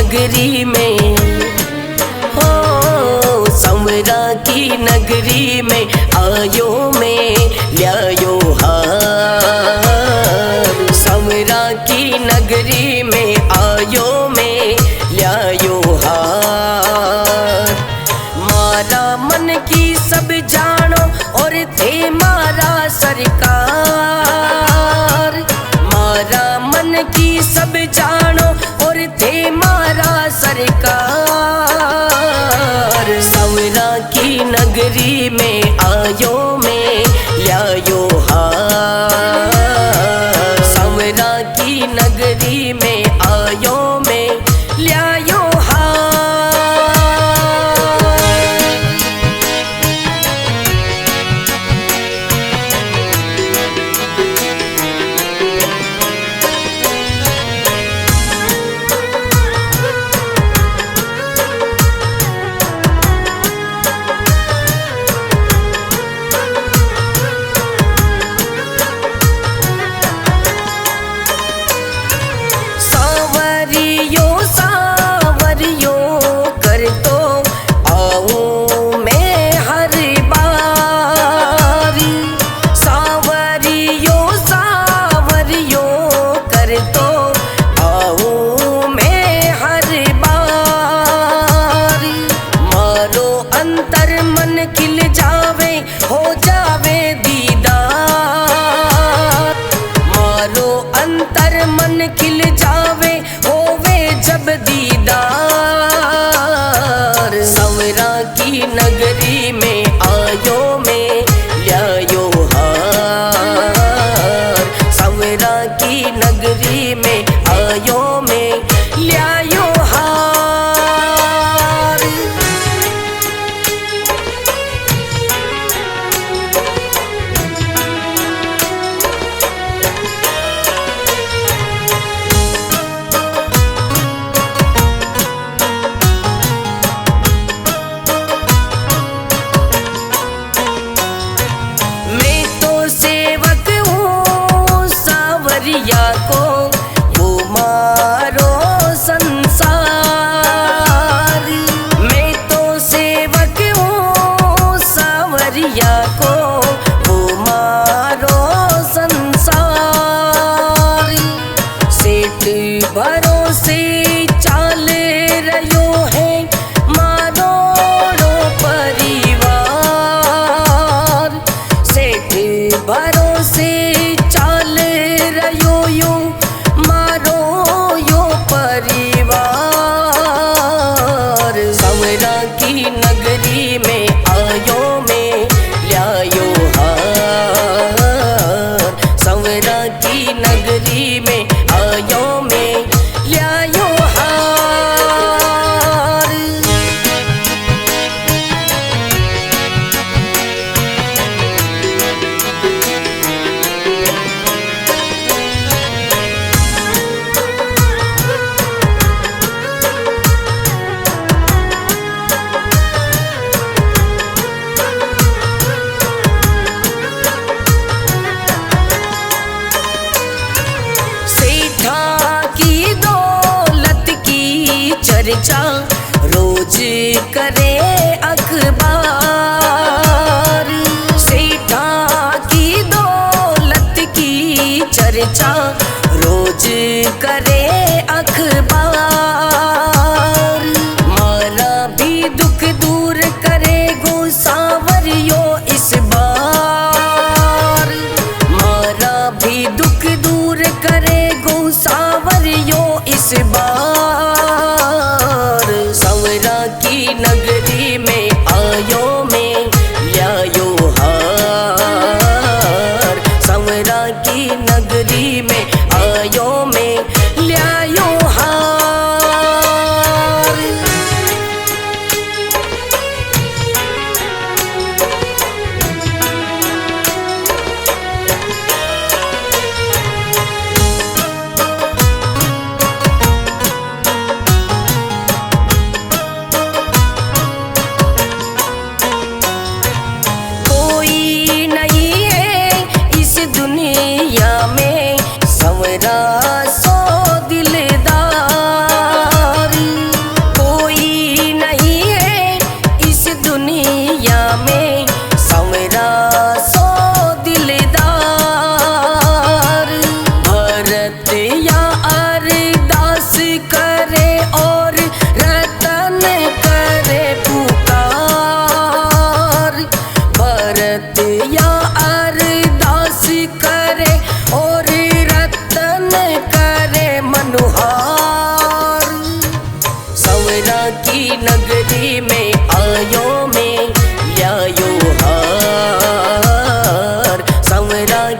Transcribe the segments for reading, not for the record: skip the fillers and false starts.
नगरी में, हो संवरा की नगरी में आयो में ल्यायो हार। संवरा की नगरी में आयो में ल्यायो हार। मारा मन की सब जानो और थे मारा सरकार। मारा मन की सब जानो और थे मारा सरकार। संवरा की नगरी में आयो में ल्यायो हार। संवरा की नगरी में आयो में ल्यायो खिल जावे हो जावे दीदार। मारो अंतर मन खिल जावे होवे जब दीदार। संवरा की नगरी में आयो में ल्यायो हार। संवरा की नगरी में आयो में ल्यायो हार। को वो मारो संसार। मैं तो सेवक हूँ सावरिया को वो मारो संसार। सेठ भरोसे चाल रयो है मारो परिवार। सेठ भरोसे चाल रयो यो मारो यो परिवार। संवरा की नगरी में आयो में ल्यायो हार। संवरा की नगरी में आयो में ल्यायो हार। चर्चा रोज करे अखबार। सेठा की दौलत की चर्चा रोज करे अखबार। मारा भी दुख दूर करे गो सावरियो इस बार। मारा भी दुख दूर करे गो सावरियो इस बार। संवरा की नगरी में आयो में ल्यायो हार। संवरा की नगरी में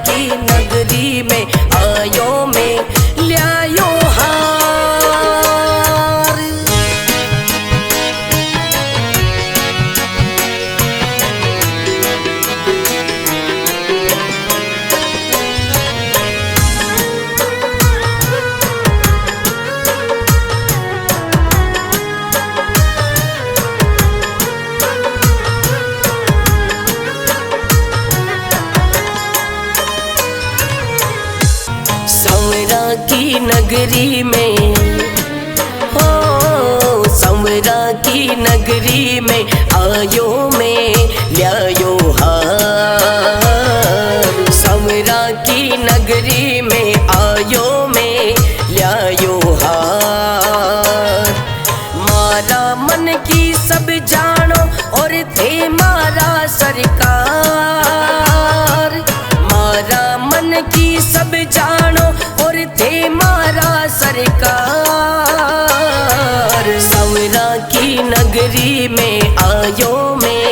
की नगरी में आयो में ल्यायो हार। संवरा की नगरी में हो, संवरा की नगरी में आयो में ल्यायो हार। संवरा की नगरी में आयो में ल्यायो हार। मारा मन की सब जानो और थे मारा सरकार। मारा मन की सब जानो और थे मारा सरकार। संवरा की नगरी में आयो में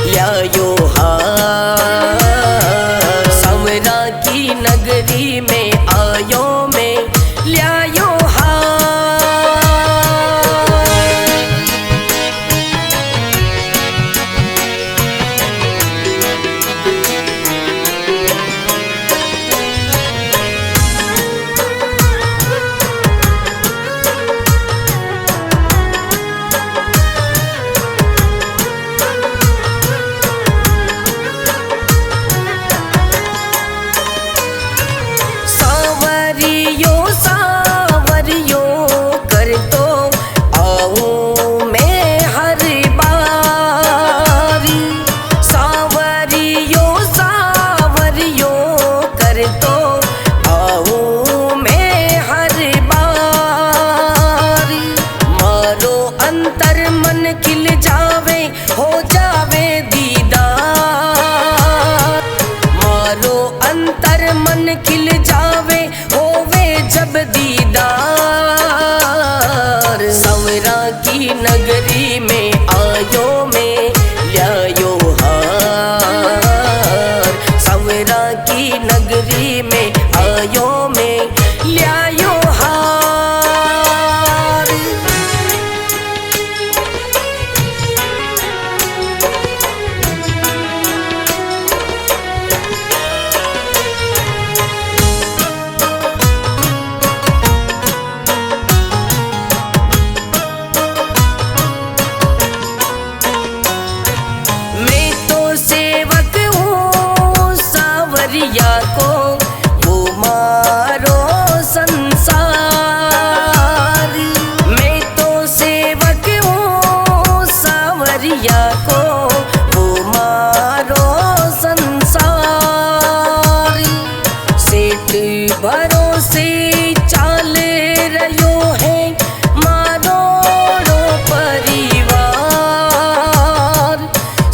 ल्यायो हार। संवरा की नगरी में आयो में ल्यायो खिल जावे हो जावे दीदार। मारो अंतर मन खिल जावे होवे जब दीदार। संवरा की नगरी में आयो में ल्यायो हार। संवरा की नगरी में आयो में ल्यायो हार। को वो मारो संसार। मैं तो सेवक हूँ सावरिया को वो मारो संसार। सेठ भरोसे चाल रयो है मारो परिवार।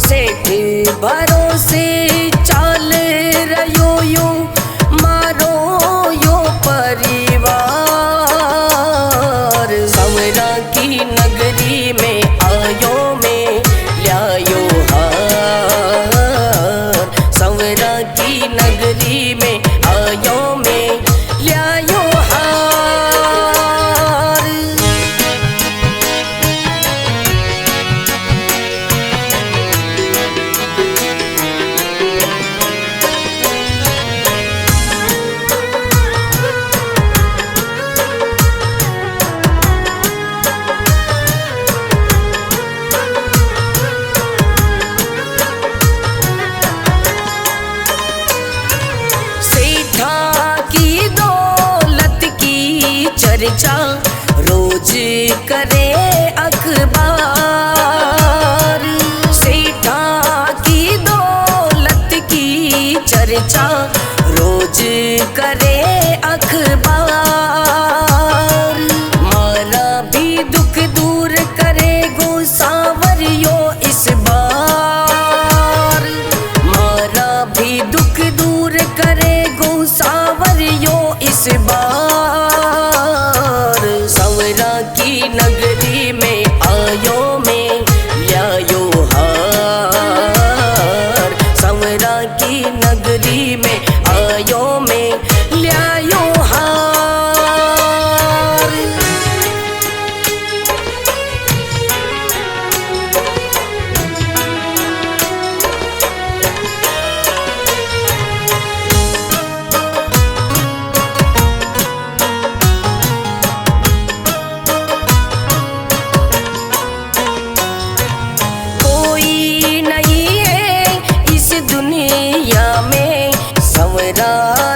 सेठ भरोसे चाल रयो यो मारो यो परिवार। संवरा की नगरी में आयो में ल्यायो हार। संवरा की नगरी में आयो में ल्यायो हार। चर्चा रोज करे अखबार। सेठा की दौलत की चर्चा रोज करे अखबार। मारा भी दुख दूर करे गो सांवरियो इस बार। मारा भी दुख दूर करे गो सांवरियो इस बार। संवरा की नगरी में आयो में ल्यायो हार। संवरा की नगरी में आयो मेरा